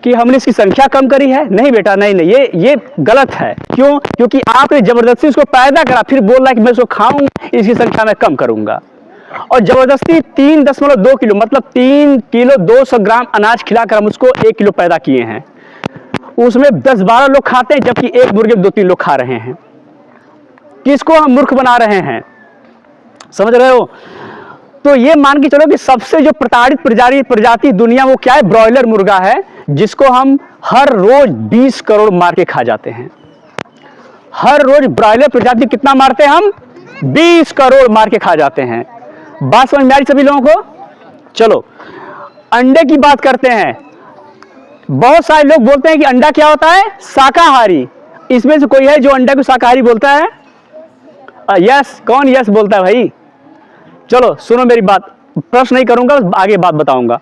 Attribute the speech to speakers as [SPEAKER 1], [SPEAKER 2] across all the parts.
[SPEAKER 1] कि हमने इसकी संख्या कम करी है। नहीं बेटा, नहीं नहीं, ये गलत है। क्यों? क्योंकि आपने जबरदस्ती उसको पैदा करा, फिर बोल रहा है कि मैं इसको खाऊंगा, इसकी संख्या मैं कम करूंगा। और जबरदस्ती 3.2 किलो मतलब 3 किलो 200 ग्राम अनाज खिलाकर हम उसको 1 किलो पैदा किए हैं। उसमें 10-12 लोग खाते हैं, जबकि एक मुर्गे में 2-3 लोग खा रहे हैं। किसको हम मूर्ख बना रहे हैं? समझ रहे हो? तो ये मान के चलो कि सबसे जो प्रताड़ित प्रजाति दुनिया वो क्या है? ब्रॉयलर मुर्गा है, जिसको हम हर रोज 20 करोड़ मार के खा जाते हैं। हर रोज ब्रॉयलर प्रजाति कितना मारते हैं हम? 20 करोड़ मार के खा जाते हैं। बात समझ में आ रही सभी लोगों को? चलो अंडे की बात करते हैं। बहुत सारे लोग बोलते हैं कि अंडा क्या होता है? शाकाहारी। इसमें से कोई है जो अंडा को शाकाहारी बोलता है? यस। कौन यस बोलता है भाई? चलो सुनो मेरी बात, प्रश्न नहीं करूंगा, आगे बात बताऊंगा।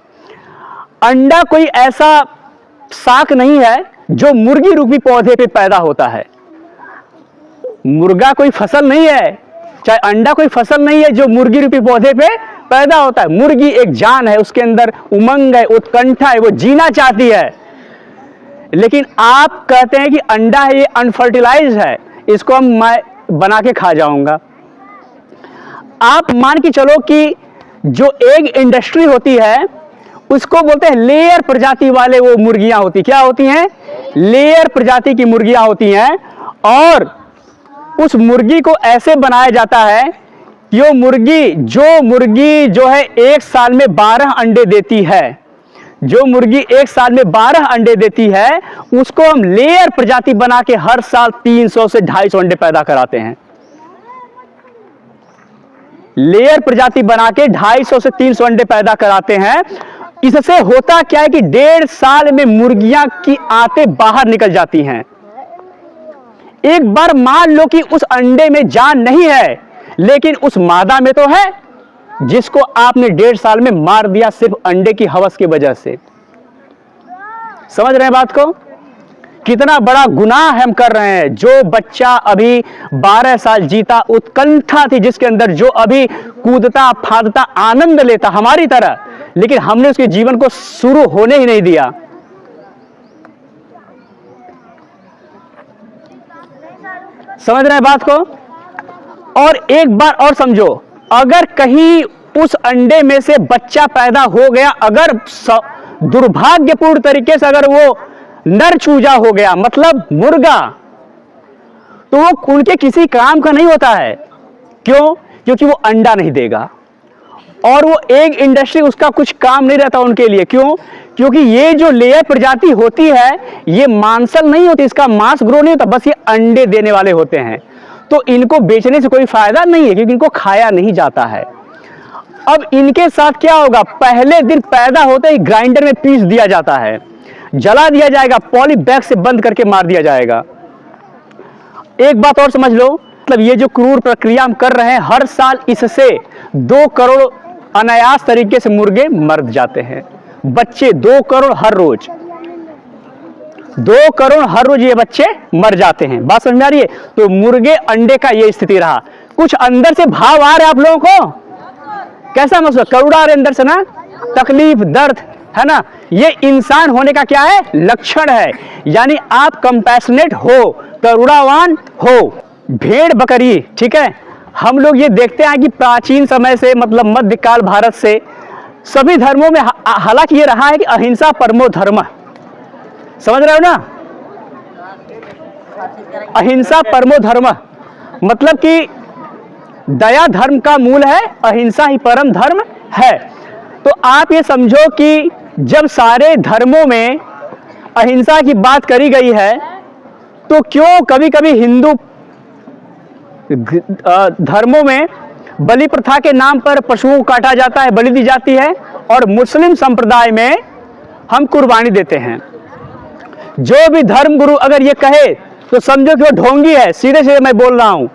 [SPEAKER 1] अंडा कोई ऐसा शाक नहीं है जो मुर्गी रूपी पौधे पे पैदा होता है। मुर्गा कोई फसल नहीं है, चाहे अंडा कोई फसल नहीं है जो मुर्गी रूपी पौधे पे पैदा होता है। मुर्गी एक जान है, उसके अंदर उमंग है, उत्कंठा है, वो जीना चाहती है। लेकिन आप कहते हैं कि अंडा है, ये अनफर्टिलाइज है, इसको मैं बना के खा जाऊंगा। आप मान के चलो कि जो एग इंडस्ट्री होती है उसको बोलते हैं लेयर प्रजाति वाले वो मुर्गियां होती। क्या होती हैं? लेयर प्रजाति की मुर्गियां होती हैं। और उस मुर्गी को ऐसे बनाया जाता है कि वो मुर्गी जो है 1 साल में 12 अंडे देती है। जो मुर्गी 1 साल में 12 अंडे देती है, उसको हम लेयर प्रजाति बना के हर साल 300 से 250 अंडे पैदा कराते हैं। लेयर प्रजाति बना के 250 से 300 अंडे पैदा कराते हैं। इससे होता क्या है कि 1.5 साल में मुर्गियां की आंतें बाहर निकल जाती हैं। एक बार मान लो कि उस अंडे में जान नहीं है, लेकिन उस मादा में तो है, जिसको आपने 1.5 साल में मार दिया सिर्फ अंडे की हवस की वजह से। समझ रहे हैं बात को? कितना बड़ा गुनाह हम कर रहे हैं। जो बच्चा अभी 12 साल जीता, उत्कंठा थी जिसके अंदर, जो अभी कूदता फादता आनंद लेता हमारी तरह, लेकिन हमने उसके जीवन को शुरू होने ही नहीं दिया। समझ रहे हैं बात को? और एक बार और समझो, अगर कहीं उस अंडे में से बच्चा पैदा हो गया, अगर दुर्भाग्यपूर्ण तरीके से अगर वो नर चूजा हो गया, मतलब मुर्गा, तो वो उनके किसी काम का नहीं होता है। क्यों? क्योंकि वो अंडा नहीं देगा और वो एग इंडस्ट्री उसका कुछ काम नहीं रहता उनके लिए। क्यों? क्योंकि ये जो लेयर प्रजाति होती है ये मांसल नहीं होती, इसका मांस ग्रो नहीं होता, बस ये अंडे देने वाले होते हैं। तो इनको बेचने से कोई फायदा नहीं है, क्योंकि इनको खाया नहीं जाता है। अब इनके साथ क्या होगा? पहले दिन पैदा होते ही ग्राइंडर में पीस दिया जाता है, जला दिया जाएगा, पॉली बैग से बंद करके मार दिया जाएगा। एक बात और समझ लो, मतलब ये जो क्रूर प्रक्रिया हम कर रहे हैं, हर साल इससे 2 करोड़ अनायास तरीके से मुर्गे मर जाते हैं। बच्चे 2 करोड़ हर रोज, 2 करोड़ हर रोज ये बच्चे मर जाते हैं। बात समझ में आ रही है? तो मुर्गे अंडे का ये स्थिति रहा। कुछ अंदर से भाव आ रहे आप लोगों को? कैसा मसला? करुणा आ रहे अंदर से ना, तकलीफ, दर्द, है ना? ये इंसान होने का क्या है? लक्षण है। यानी आप कंपैशनेट हो, करुणावान हो। भेड़ बकरी, ठीक है, हम लोग ये देखते हैं कि प्राचीन समय से, मतलब मध्यकाल भारत से सभी धर्मों में हालांकि ये रहा है कि अहिंसा परमो धर्म। समझ रहे हो ना? अहिंसा परमो धर्म मतलब कि दया धर्म का मूल है, अहिंसा ही परम धर्म है। तो आप ये समझो कि जब सारे धर्मों में अहिंसा की बात करी गई है, तो क्यों कभी कभी हिंदू धर्मों में बलि प्रथा के नाम पर पशुओं को काटा जाता है, बलि दी जाती है, और मुस्लिम संप्रदाय में हम कुर्बानी देते हैं। जो भी धर्म गुरु अगर ये कहे तो समझो कि वो ढोंगी है। सीधे सीधे मैं बोल रहा हूं,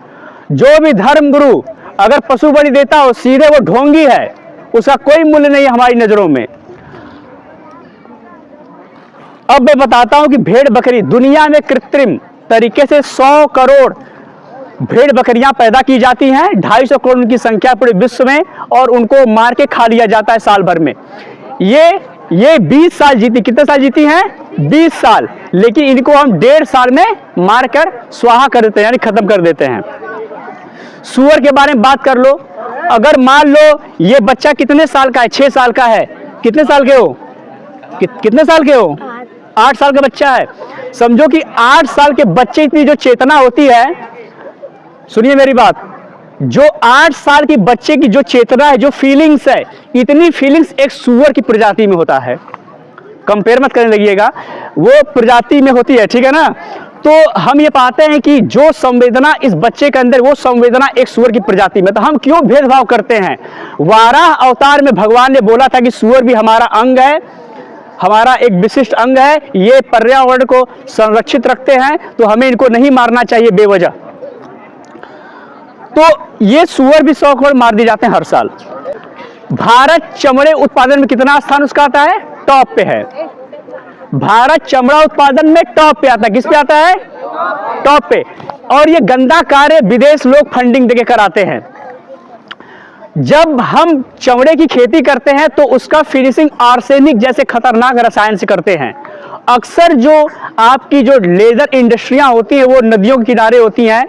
[SPEAKER 1] जो भी धर्म गुरु अगर पशु बलि देता हो, सीधे वो ढोंगी है, उसका कोई मूल्य नहीं है हमारी नजरों में। अब मैं बताता हूं कि भेड़ बकरी दुनिया में कृत्रिम तरीके से 100 करोड़ भेड़ बकरियां पैदा की जाती हैं, 250 करोड़ की संख्या पूरे विश्व में, और उनको मार के खा लिया जाता है साल भर में। ये ये 20 साल जीती, कितने साल जीती हैं? 20 साल, लेकिन इनको हम 1.5 साल में मारकर स्वाहा कर देते हैं, यानी खत्म कर देते हैं। सूअर के बारे में बात कर लो, अगर मान लो ये बच्चा कितने साल का है? 6 साल का है। कितने साल के हो? कितने साल के हो? 8 साल का बच्चा है। समझो कि 8 साल के बच्चे इतनी जो चेतना होती है, सुनिए मेरी बात, जो 8 साल की बच्चे की जो चेतना है, जो फीलिंग्स है, इतनी फीलिंग्स एक सूअर की प्रजाति में होता है। कंपेयर मत करने लगिएगा, वो प्रजाति में होती है, ठीक है ना। तो हम ये पाते हैं कि जो संवेदना इस बच्चे के अंदर, वो संवेदना एक सूअर की प्रजाति में। तो हम क्यों भेदभाव करते हैं? वाराह अवतार में भगवान ने बोला था कि सूअर भी हमारा अंग है, हमारा एक विशिष्ट अंग है, ये पर्यावरण को संरक्षित रखते हैं, तो हमें इनको नहीं मारना चाहिए बेवजह। तो ये सूअर भी 100 करोड़ मार दिए जाते हैं हर साल। भारत चमड़े उत्पादन में कितना स्थान उसका आता है? टॉप पे है। भारत चमड़ा उत्पादन में टॉप पे आता है। किस पे आता है? टॉप पे। और ये गंदा कार्य विदेश लोग फंडिंग देके कराते हैं। जब हम चमड़े की खेती करते हैं तो उसका फिनिशिंग आर्सेनिक जैसे खतरनाक रसायन से करते हैं। अक्सर जो आपकी जो लेदर इंडस्ट्रियां होती हैं, वो नदियों के किनारे होती हैं,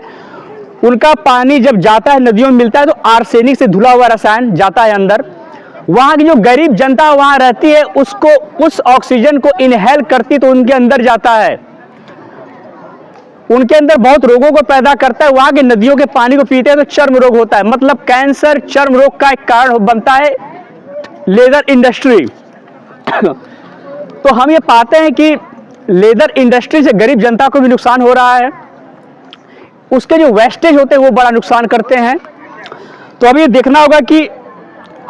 [SPEAKER 1] उनका पानी जब जाता है, नदियों में मिलता है, तो आर्सेनिक से धुला हुआ रसायन जाता है अंदर। वहां की जो गरीब जनता वहां रहती है, उसको उस ऑक्सीजन को इनहेल करती, तो उनके अंदर जाता है, उनके अंदर बहुत रोगों को पैदा करता है। वहां के नदियों के पानी को पीते हैं तो चर्म रोग होता है, मतलब कैंसर चर्म रोग का एक कारण बनता है लेदर इंडस्ट्री। तो हम ये पाते हैं कि लेदर इंडस्ट्री से गरीब जनता को भी नुकसान हो रहा है, उसके जो वेस्टेज होते हैं वो बड़ा नुकसान करते हैं। तो अब ये देखना होगा कि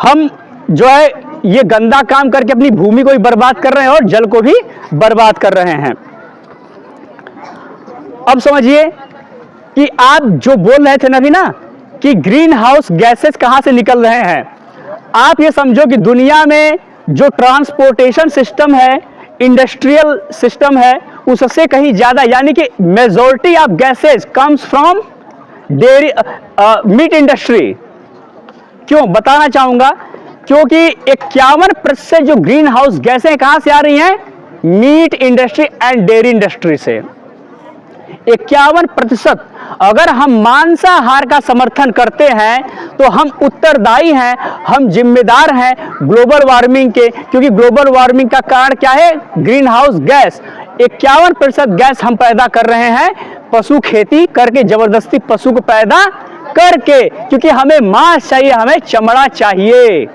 [SPEAKER 1] हम जो है ये गंदा काम करके अपनी भूमि को भी बर्बाद कर रहे हैं और जल को भी बर्बाद कर रहे हैं। अब समझिए कि आप जो बोल रहे थे ना अभी ना कि ग्रीन हाउस गैसेस कहां से निकल रहे हैं, आप ये समझो कि दुनिया में जो ट्रांसपोर्टेशन सिस्टम है, इंडस्ट्रियल सिस्टम है, उससे कहीं ज्यादा, यानी कि majority of gases comes from dairy meat industry. क्यों बताना चाहूंगा, क्योंकि 51% जो ग्रीन हाउस गैसें कहां से आ रही हैं? Meat industry and dairy industry से। 51%। अगर हम मांसाहार का समर्थन करते हैं तो हम उत्तरदायी हैं, हम जिम्मेदार हैं ग्लोबल वार्मिंग के, क्योंकि ग्लोबल वार्मिंग का कारण क्या है? Green house gas. 51% गैस हम पैदा कर रहे हैं पशु खेती करके, जबरदस्ती पशु को पैदा करके, क्योंकि हमें मांस चाहिए, हमें चमड़ा चाहिए।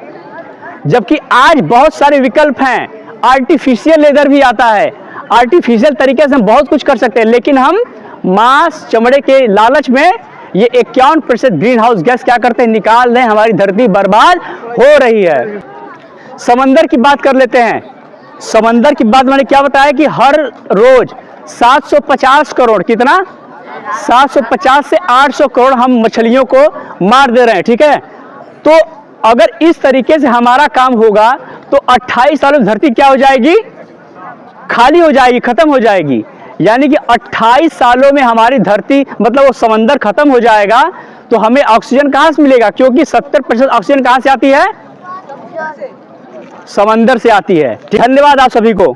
[SPEAKER 1] जबकि आज बहुत सारे विकल्प हैं, आर्टिफिशियल लेदर भी आता है, आर्टिफिशियल तरीके से हम बहुत कुछ कर सकते हैं, लेकिन हम मांस चमड़े के लालच में ये 51% ग्रीन हाउस गैस क्या करते हैं? निकाल रहे हैं, हमारी धरती बर्बाद हो रही है। समंदर की बात कर लेते हैं। समंदर की बात मैंने क्या बताया कि हर रोज 750 करोड़, कितना? 750 से 800 करोड़ हम मछलियों को मार दे रहे हैं, ठीक है। तो अगर इस तरीके से हमारा काम होगा तो 28 सालों में धरती क्या हो जाएगी? खाली हो जाएगी, खत्म हो जाएगी। यानी कि 28 सालों में हमारी धरती, मतलब वो समंदर खत्म हो जाएगा, तो हमें ऑक्सीजन कहां से मिलेगा? क्योंकि 70% ऑक्सीजन कहां से आती है? समंदर से आती है। धन्यवाद आप सभी को।